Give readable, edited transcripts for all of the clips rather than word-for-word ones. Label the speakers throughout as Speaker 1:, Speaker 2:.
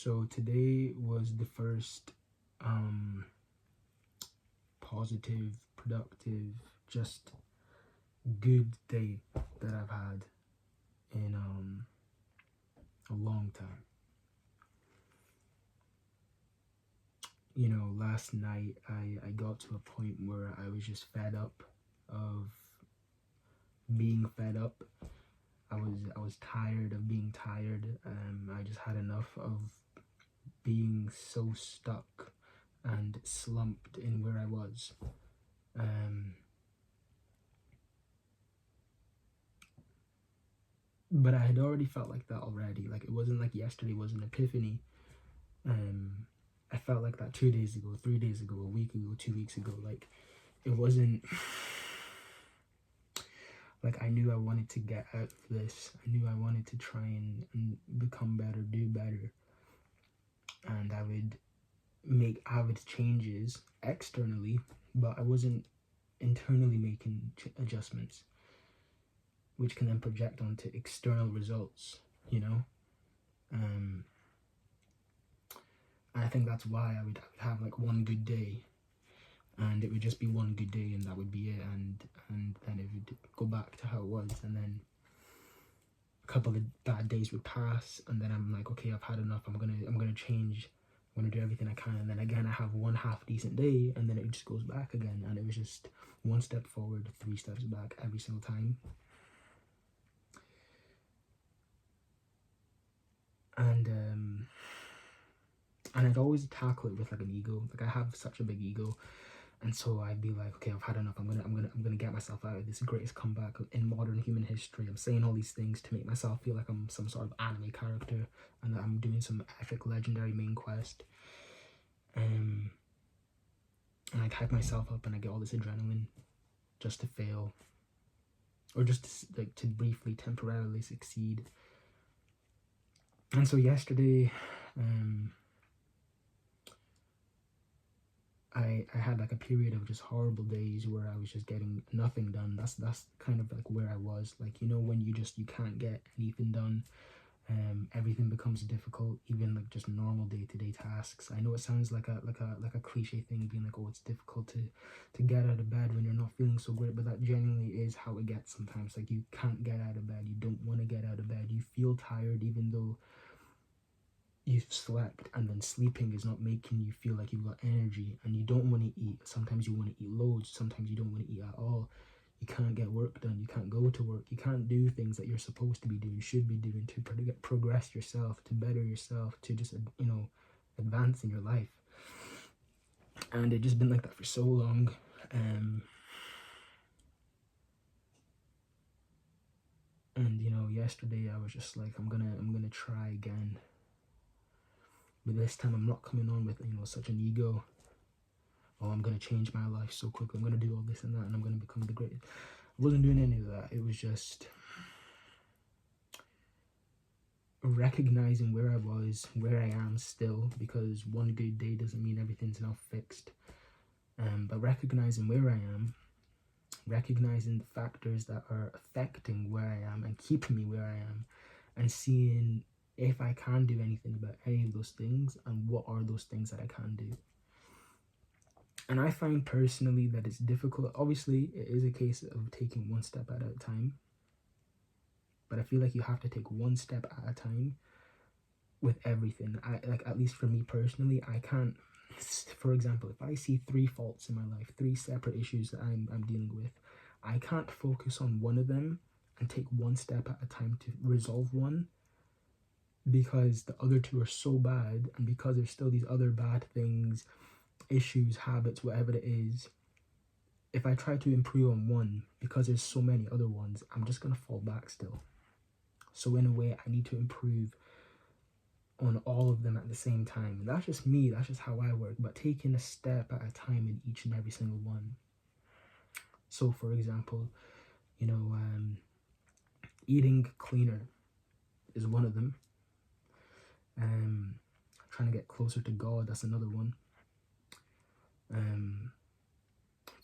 Speaker 1: So today was the first positive, productive, just good day that I've had in a long time. You know, last night I got to a point where I was just fed up of being fed up. I was tired of being tired. I just had enough of being so stuck and slumped in where I was. But I had already felt like that already. Like, it wasn't like yesterday was an epiphany. I felt like that 2 days ago, 3 days ago, a week ago, 2 weeks ago. Like, it wasn't like I knew I wanted to get out of this. I knew I wanted to try and become better, do better. And I would make avid changes externally, but I wasn't internally making adjustments, which can then project onto external results, you know? And I think that's why I would have like one good day, and it would just be one good day, and that would be it, and then it would go back to how it was, and then a couple of bad days would pass, and then I'm like, okay, I've had enough. I'm gonna change. I'm gonna do everything I can, and then again I have one half decent day, and then it just goes back again, and it was just one step forward, 3 steps back every single time. And I'd always tackle it with like an ego. Like, I have such a big ego, and so I'd be like, okay, I've had enough. I'm gonna get myself out of this greatest comeback in modern human history. I'm saying all these things to make myself feel like I'm some sort of anime character and that I'm doing some epic legendary main quest. And I'd hype myself up, and I get all this adrenaline just to fail, or just to briefly, temporarily succeed. And so yesterday, I had like a period of just horrible days where I was just getting nothing done. That's kind of like where I was. Like, you know, when you can't get anything done, everything becomes difficult, even like just normal day-to-day tasks. I know it sounds like a cliche thing, being like, oh, it's difficult to get out of bed when you're not feeling so great, but that genuinely is how it gets sometimes. Like, you can't get out of bed, you don't want to get out of bed, you feel tired even though you've slept, and then sleeping is not making you feel like you've got energy, and you don't want to eat. Sometimes you want to eat loads, sometimes you don't want to eat at all. You can't get work done, you can't go to work, you can't do things that you're supposed to be doing, should be doing, to progress yourself, to better yourself, to just, you know, advance in your life. And it just been like that for so long. And you know, yesterday I was just like, I'm gonna try again. But this time I'm not coming on with, you know, such an ego. Oh, I'm going to change my life so quickly. I'm going to do all this and that, and I'm going to become the greatest. I wasn't doing any of that. It was just recognizing where I was, where I am still, because one good day doesn't mean everything's now fixed. But recognizing where I am, recognizing the factors that are affecting where I am and keeping me where I am, and seeing if I can do anything about any of those things, and what are those things that I can do. And I find personally that it's difficult. Obviously, it is a case of taking one step at a time, but I feel like you have to take one step at a time with everything. Like, at least for me personally, I can't, for example, if I see 3 faults in my life, 3 separate issues that I'm dealing with, I can't focus on one of them and take one step at a time to resolve one, because the other 2 are so bad, and because there's still these other bad things, issues, habits, whatever it is. If I try to improve on one, because there's so many other ones, I'm just gonna fall back still. So in a way, I need to improve on all of them at the same time. And that's just me, that's just how I work, but taking a step at a time in each and every single one. So for example, you know, eating cleaner is one of them. Trying to get closer to God, that's another one.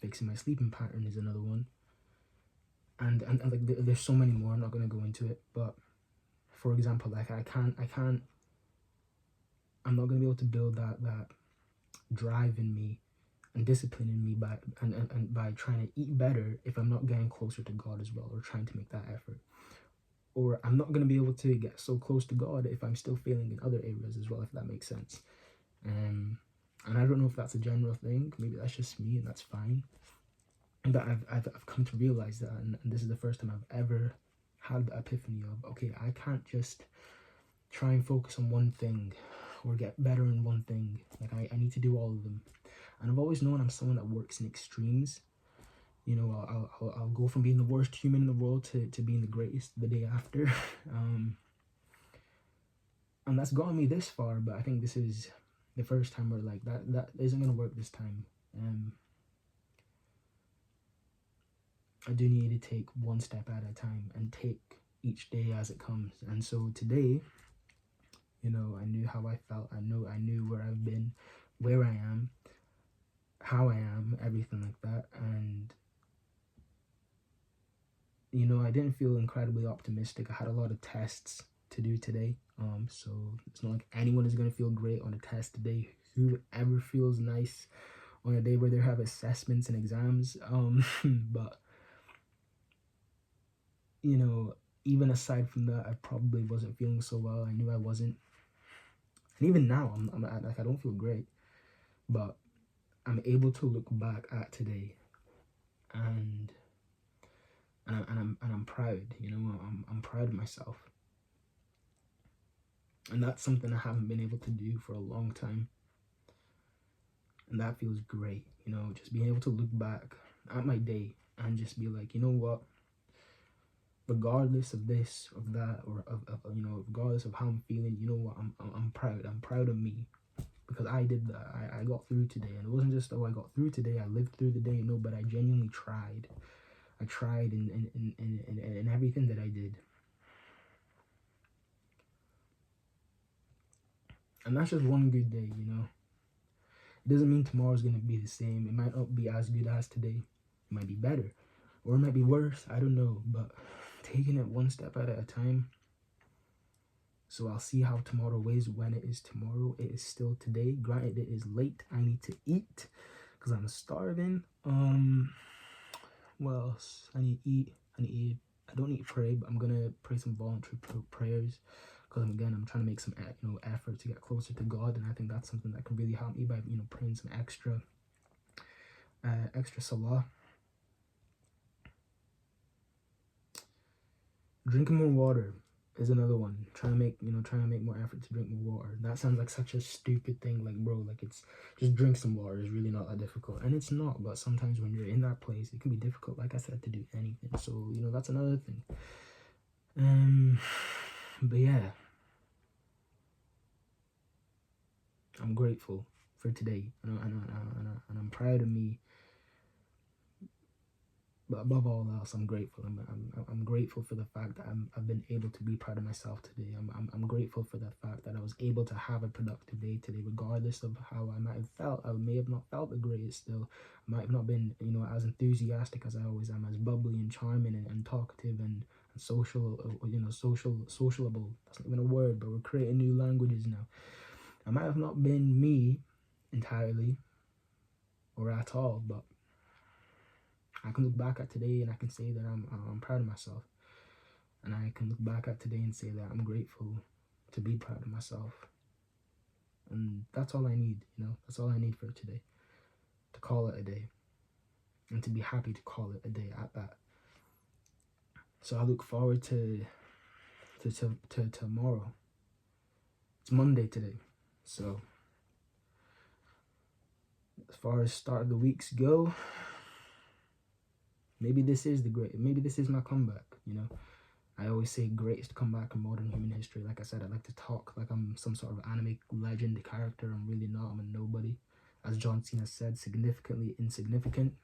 Speaker 1: Fixing my sleeping pattern is another one. And like, there's so many more. I'm not going to go into it, but for example, like, I can't I'm not going to be able to build that drive in me and discipline in me and by trying to eat better if I'm not getting closer to God as well, or trying to make that effort. Or I'm not going to be able to get so close to God if I'm still failing in other areas as well, if that makes sense. And I don't know if that's a general thing. Maybe that's just me, and that's fine. But I've come to realize that, and this is the first time I've ever had the epiphany of, okay, I can't just try and focus on one thing or get better in one thing. Like, I need to do all of them. And I've always known I'm someone that works in extremes. You know, I'll go from being the worst human in the world to being the greatest the day after. And that's gotten me this far, but I think this is the first time where, like, that isn't going to work this time. I do need to take one step at a time and take each day as it comes. And so today, you know, I knew how I felt. I knew where I've been, where I am, how I am, everything like that. And, you know, I didn't feel incredibly optimistic. I had a lot of tests to do today. So it's not like anyone is going to feel great on a test today. Whoever feels nice on a day where they have assessments and exams. But, you know, even aside from that, I probably wasn't feeling so well. I knew I wasn't. And even now, I'm like, I don't feel great. But I'm able to look back at today, and I'm proud. You know, I'm proud of myself. And that's something I haven't been able to do for a long time. And that feels great, you know, just being able to look back at my day and just be like, you know what, regardless of this, of that, or of you know, regardless of how I'm feeling, you know what, I'm proud. I'm proud of me, because I did that. I got through today, and it wasn't just, oh, I got through today, I lived through the day, you know, but I genuinely tried. I tried in everything that I did. And that's just one good day, you know. It doesn't mean tomorrow's going to be the same. It might not be as good as today. It might be better, or it might be worse. I don't know, but taking it one step at a time. So I'll see how tomorrow is when it is tomorrow. It is still today. Granted, it is late. I need to eat because I'm starving. What else? I need to eat. I don't need to pray, but I'm gonna pray some voluntary prayers, because again, I'm trying to make some effort to get closer to God, and I think that's something that can really help me by, you know, praying some extra salah. Drinking more water is another one. Trying to make more effort to drink more water. That sounds like such a stupid thing, like, bro, like, it's just drink some water is really not that difficult, and it's not. But sometimes when you're in that place, it can be difficult, like I said, to do anything. So, you know, that's another thing. But yeah, I'm grateful for today, and I'm proud of me. But above all else, I'm grateful. I'm grateful for the fact that I've been able to be proud of myself today. I'm grateful for the fact that I was able to have a productive day today, regardless of how I might have felt. I may have not felt the greatest still. I might have not been, you know, as enthusiastic as I always am, as bubbly and charming and talkative and social, you know, sociable. That's not even a word, but we're creating new languages now. I might have not been me entirely or at all, but I can look back at today and I can say that I'm proud of myself. And I can look back at today and say that I'm grateful to be proud of myself. And that's all I need, you know. That's all I need for today. To call it a day. And to be happy to call it a day at that. So I look forward to tomorrow. It's Monday today. So as far as start of the weeks go, maybe this is my comeback, you know. I always say greatest comeback in modern human history. Like I said, I like to talk like I'm some sort of anime legend character. I'm really not. I'm a nobody. As John Cena said, significantly insignificant.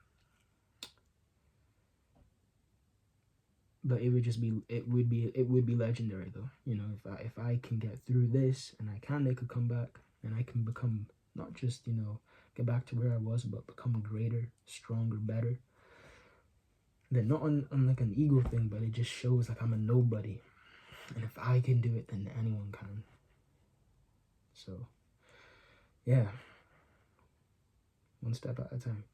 Speaker 1: But it would be legendary though. You know, if I can get through this and I can make a comeback and I can become, not just, you know, get back to where I was, but become greater, stronger, better. Then not on like an ego thing, but it just shows like I'm a nobody. And if I can do it, then anyone can. So yeah, one step at a time.